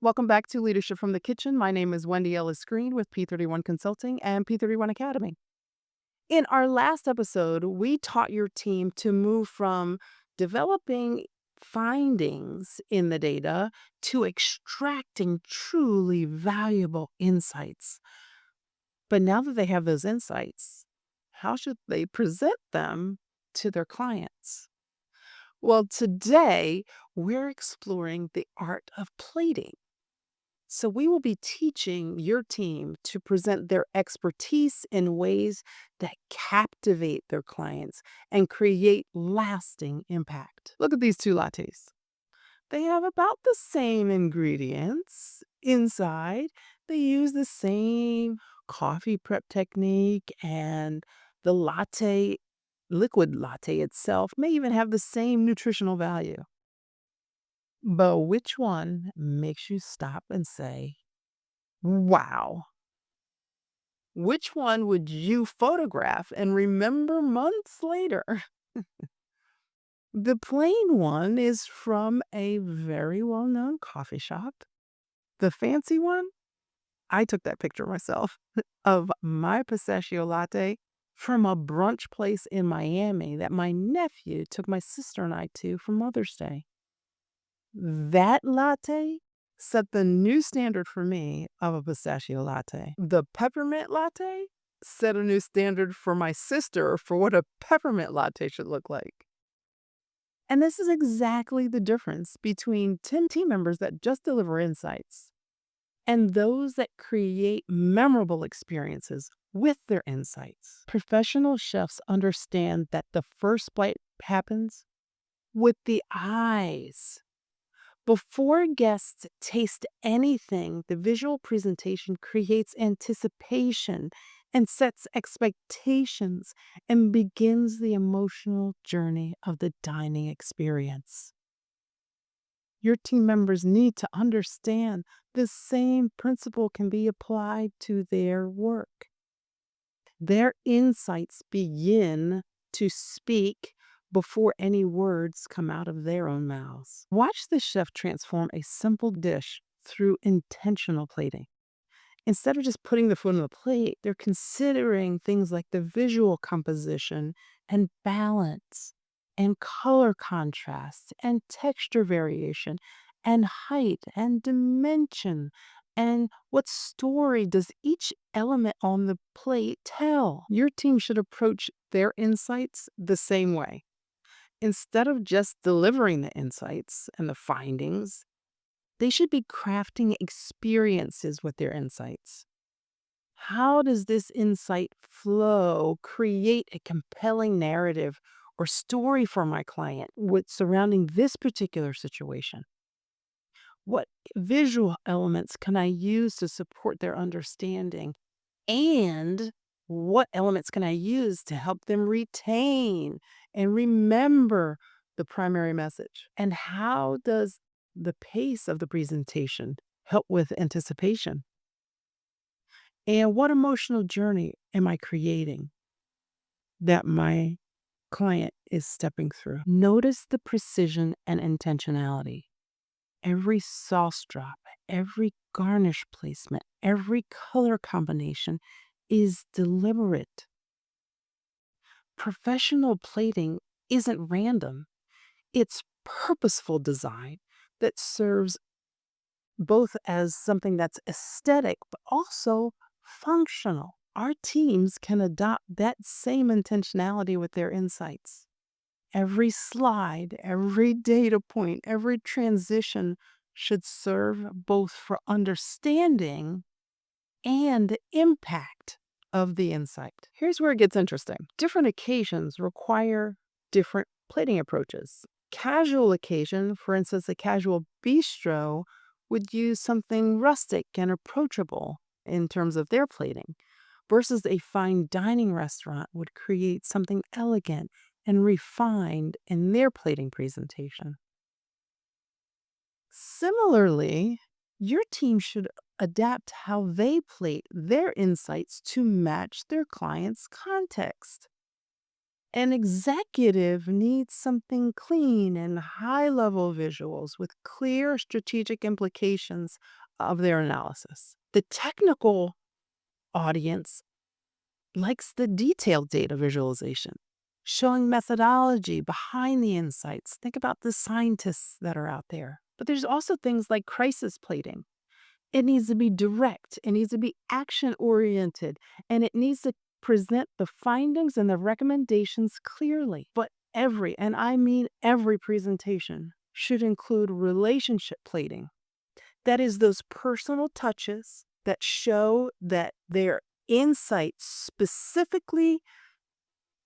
Welcome back to Leadership from the Kitchen. My name is Wendy Ellis Green with P31 Consulting and P31 Academy. In our last episode, we taught your team to move from developing findings in the data to extracting truly valuable insights. But now that they have those insights, how should they present them to their clients? Well, today we're exploring the art of plating. So, we will be teaching your team to present their expertise in ways that captivate their clients and create lasting impact. Look at these two lattes. They have about the same ingredients inside. They use the same coffee prep technique, and the latte, liquid latte itself, may even have the same nutritional value. But which one makes you stop and say, wow? Which one would you photograph and remember months later? The plain one is from a very well-known coffee shop. The fancy one, I took that picture myself, of my pistachio latte from a brunch place in Miami that my nephew took my sister and I to for Mother's Day. That latte set the new standard for me of a pistachio latte. The peppermint latte set a new standard for my sister for what a peppermint latte should look like. And this is exactly the difference between 10 team members that just deliver insights and those that create memorable experiences with their insights. Professional chefs understand that the first bite happens with the eyes. Before guests taste anything, the visual presentation creates anticipation and sets expectations and begins the emotional journey of the dining experience. Your team members need to understand the same principle can be applied to their work. Their insights begin to speak before any words come out of their own mouths. Watch the chef transform a simple dish through intentional plating. Instead of just putting the food on the plate, they're considering things like the visual composition and balance and color contrast and texture variation and height and dimension and what story does each element on the plate tell. Your team should approach their insights the same way. Instead of just delivering the insights and the findings, they should be crafting experiences with their insights. How does this insight flow create a compelling narrative or story for my client with surrounding this particular situation? What visual elements can I use to support their understanding? And what elements can I use to help them retain and remember the primary message? And how does the pace of the presentation help with anticipation? And what emotional journey am I creating that my client is stepping through? Notice the precision and intentionality. Every sauce drop, every garnish placement, every color combination is deliberate. Professional plating isn't random, it's purposeful design that serves both as something that's aesthetic but also functional. Our teams can adopt that same intentionality with their insights. Every slide, every data point, every transition should serve both for understanding and impact of the insight. Here's where it gets interesting. Different occasions require different plating approaches. Casual occasion, for instance, a casual bistro would use something rustic and approachable in terms of their plating, versus a fine dining restaurant would create something elegant and refined in their plating presentation. Similarly, your team should adapt how they plate their insights to match their client's context. An executive needs something clean and high-level visuals with clear strategic implications of their analysis. The technical audience likes the detailed data visualization, showing methodology behind the insights. Think about the scientists that are out there. But there's also things like crisis plating. It needs to be direct, it needs to be action-oriented, and it needs to present the findings and the recommendations clearly. But every, and I mean every presentation, should include relationship plating. That is those personal touches that show that their insight specifically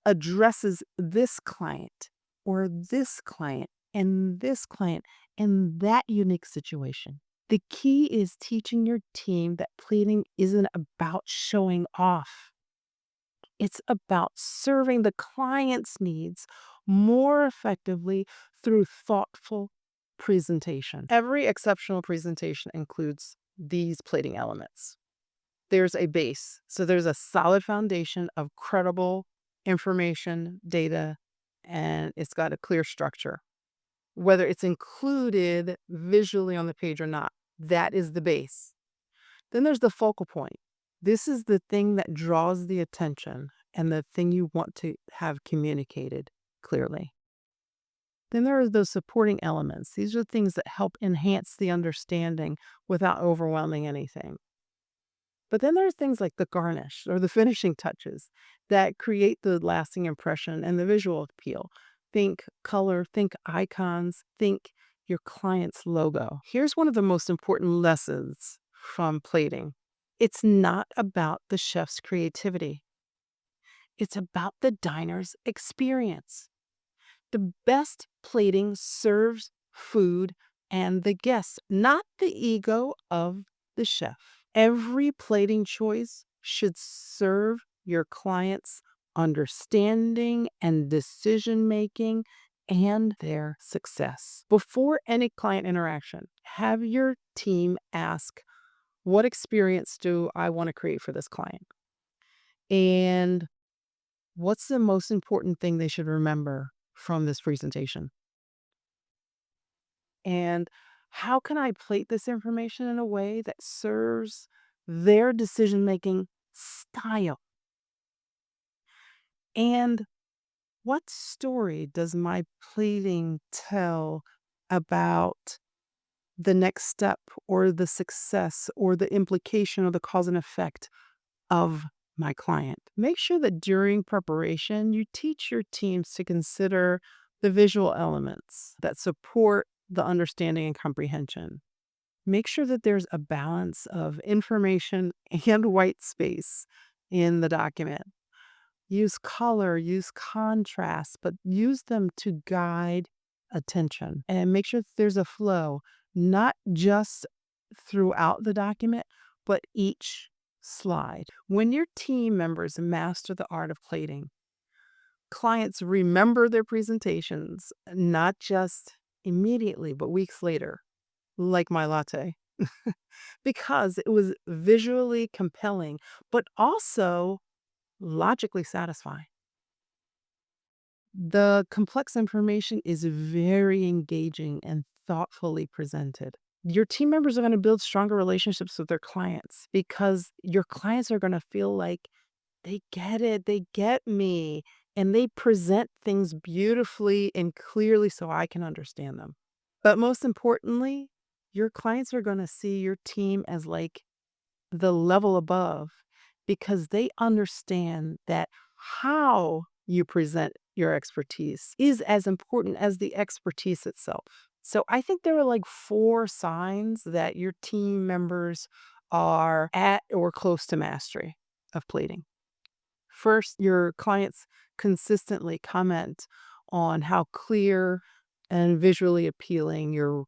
addresses this client or this client and this client and that unique situation. The key is teaching your team that plating isn't about showing off. It's about serving the client's needs more effectively through thoughtful presentation. Every exceptional presentation includes these plating elements. There's a base. So there's a solid foundation of credible information, data, and it's got a clear structure. Whether it's included visually on the page or not, that is the base. Then there's the focal point. This is the thing that draws the attention and the thing you want to have communicated clearly. Then there are those supporting elements. These are things that help enhance the understanding without overwhelming anything. But then there are things like the garnish or the finishing touches that create the lasting impression and the visual appeal. Think color, think icons, think your client's logo. Here's one of the most important lessons from plating. It's not about the chef's creativity. It's about the diner's experience. The best plating serves food and the guests, not the ego of the chef. Every plating choice should serve your client's understanding and decision making and their success. Before any client interaction, have your team ask, what experience do I want to create for this client? And what's the most important thing they should remember from this presentation? And how can I plate this information in a way that serves their decision-making style? And what story does my plating tell about the next step or the success or the implication or the cause and effect of my client? Make sure that during preparation, you teach your teams to consider the visual elements that support the understanding and comprehension. Make sure that there's a balance of information and white space in the document. Use color, use contrast, but use them to guide attention and make sure that there's a flow, not just throughout the document, but each slide. When your team members master the art of plating, clients remember their presentations, not just immediately, but weeks later, like my latte, because it was visually compelling, but also logically satisfying. The complex information is very engaging and thoughtfully presented. Your team members are going to build stronger relationships with their clients because your clients are going to feel like they get it, they get me, and they present things beautifully and clearly so I can understand them. But most importantly, your clients are going to see your team as like the level above because they understand that how you present your expertise is as important as the expertise itself. So I think there are like 4 signs that your team members are at or close to mastery of plating. First, your clients consistently comment on how clear and visually appealing your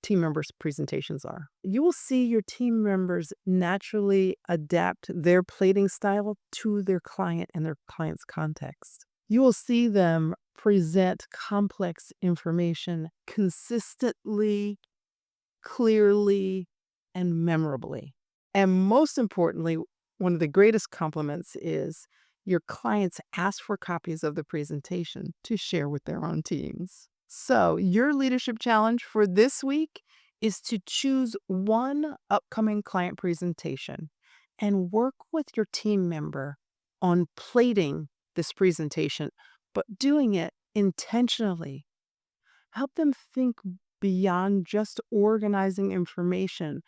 team members' presentations are. You will see your team members naturally adapt their plating style to their client and their client's context. You will see them present complex information consistently, clearly, and memorably. And most importantly, one of the greatest compliments is Your clients ask for copies of the presentation to share with their own teams. So, your leadership challenge for this week is to choose one upcoming client presentation and work with your team member on plating this presentation, but doing it intentionally. Help them think beyond just organizing information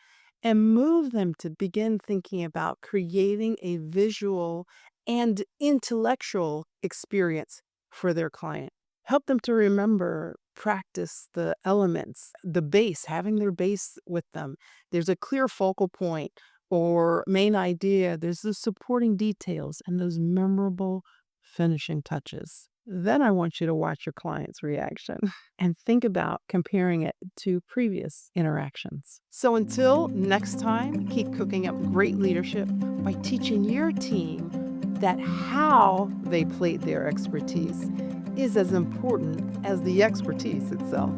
and move them to begin thinking about creating a visual and intellectual experience for their client. Help them to remember, practice the elements, the base, having their base with them. There's a clear focal point or main idea, there's the supporting details and those memorable finishing touches. Then I want you to watch your client's reaction and think about comparing it to previous interactions. So until next time, keep cooking up great leadership by teaching your team that how they plate their expertise is as important as the expertise itself.